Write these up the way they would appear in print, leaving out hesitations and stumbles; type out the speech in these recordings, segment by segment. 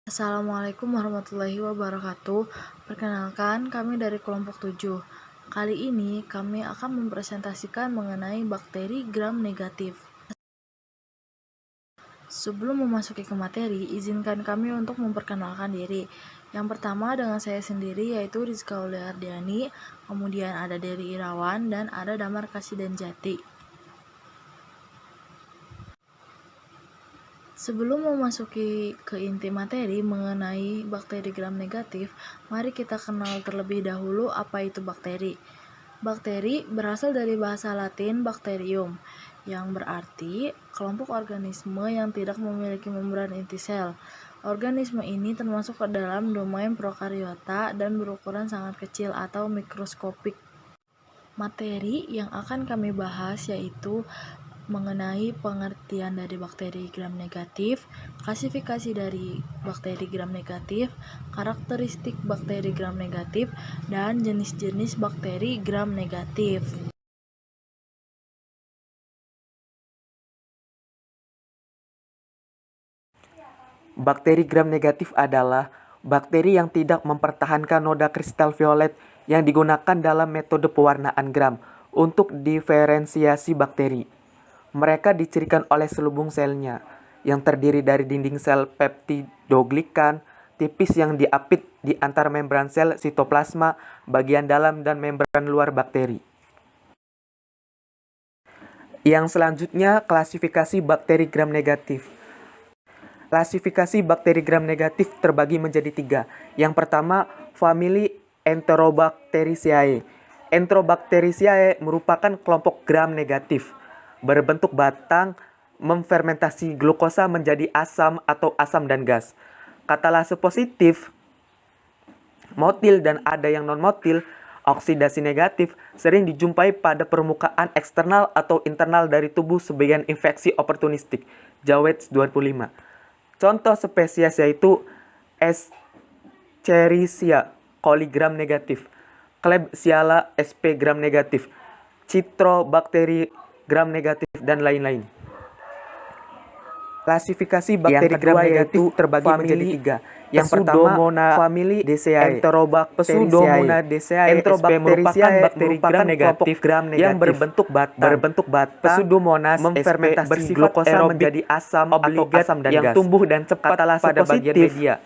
Assalamualaikum warahmatullahi wabarakatuh. Perkenalkan, kami dari kelompok 7. Kali ini kami akan mempresentasikan mengenai bakteri gram negatif. Sebelum memasuki ke materi, izinkan kami untuk memperkenalkan diri. Yang pertama dengan saya sendiri yaitu Rizka Ardiani, kemudian ada Dery Irawan, dan ada Damar Kasidanjati. Sebelum memasuki ke inti materi mengenai bakteri gram negatif, mari kita kenal terlebih dahulu apa itu bakteri. Bakteri berasal dari bahasa Latin bacterium, yang berarti kelompok organisme yang tidak memiliki membran inti sel. Organisme ini termasuk ke dalam domain prokariota dan berukuran sangat kecil atau mikroskopik. Materi yang akan kami bahas yaitu mengenai pengertian dari bakteri gram negatif, klasifikasi dari bakteri gram negatif, karakteristik bakteri gram negatif, dan jenis-jenis bakteri gram negatif. Bakteri gram negatif adalah bakteri yang tidak mempertahankan noda kristal violet yang digunakan dalam metode pewarnaan gram untuk diferensiasi bakteri. Mereka dicirikan oleh selubung selnya, yang terdiri dari dinding sel peptidoglikan tipis yang diapit di antara membran sel sitoplasma, bagian dalam dan membran luar bakteri. Yang selanjutnya, klasifikasi bakteri gram negatif. Klasifikasi bakteri gram negatif terbagi menjadi 3. Yang pertama, famili Enterobacteriaceae. Enterobacteriaceae merupakan kelompok gram negatif, berbentuk batang, memfermentasi glukosa menjadi asam atau asam dan gas. Katalase positif, motil dan ada yang non-motil, oksidasi negatif sering dijumpai pada permukaan eksternal atau internal dari tubuh sebagian infeksi oportunistik. Jawets 25. Contoh spesies yaitu Escherichia coli gram negatif, Klebsiella sp gram negatif, Citrobacter gram negatif, dan lain-lain. Klasifikasi bakteri gram negatif terbagi menjadi 3. Yang pertama, famili Enterobacteriaceae. Enterobacteriaceae merupakan bakteri gram negatif yang berbentuk batang. Pseudomonas memfermentasi glukosa menjadi asam atau asam dan gas yang tumbuh dan cepat pada bagian media.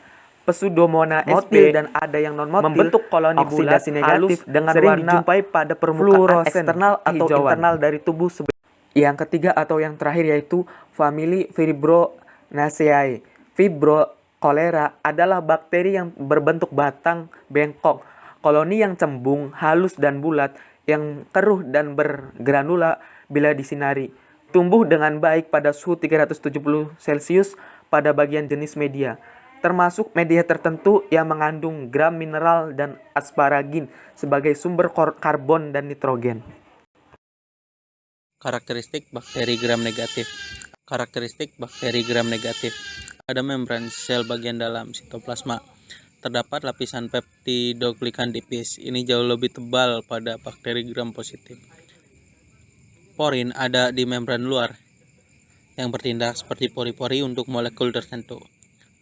Pseudomonas motil dan ada yang non-motil membentuk koloni bulat halus dengan sering dijumpai pada permukaan eksternal atau internal dari tubuh. Yang ketiga atau yang terakhir yaitu famili Fibronaceae. Fibrokolera adalah bakteri yang berbentuk batang bengkok, koloni yang cembung, halus dan bulat, yang keruh dan bergranula bila disinari. Tumbuh dengan baik pada suhu 370 Celcius pada bagian jenis media, termasuk media tertentu yang mengandung gram mineral dan asparagin sebagai sumber karbon dan nitrogen. Karakteristik bakteri gram negatif. Karakteristik bakteri gram negatif. Ada membran sel bagian dalam sitoplasma. Terdapat lapisan peptidoglikan tipis. Ini jauh lebih tebal pada bakteri gram positif. Porin ada di membran luar yang bertindak seperti pori-pori untuk molekul tertentu.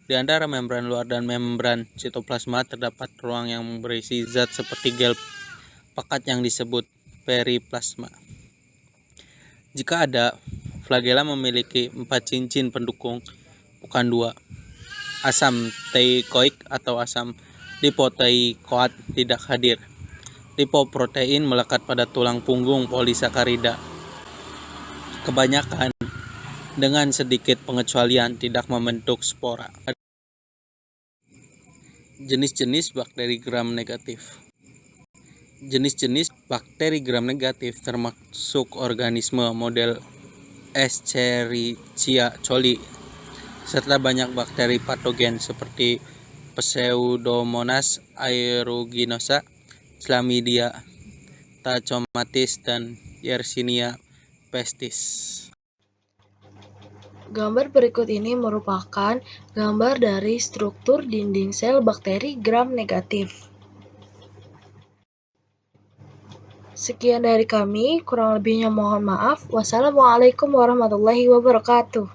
Di antara membran luar dan membran sitoplasma terdapat ruang yang berisi zat seperti gel pekat yang disebut periplasma. Jika ada, flagela memiliki 4 cincin pendukung, bukan 2. Asam teikoik atau asam lipoteikoat tidak hadir. Lipoprotein melekat pada tulang punggung polisakarida. Kebanyakan, dengan sedikit pengecualian, tidak membentuk spora. Jenis-jenis bakteri gram negatif. Jenis-jenis bakteri gram negatif termasuk organisme model Escherichia coli, serta banyak bakteri patogen seperti Pseudomonas aeruginosa, Chlamydia, Tachynomatis, dan Yersinia pestis. Gambar berikut ini merupakan gambar dari struktur dinding sel bakteri gram negatif. Sekian dari kami, kurang lebihnya mohon maaf. Wassalamualaikum warahmatullahi wabarakatuh.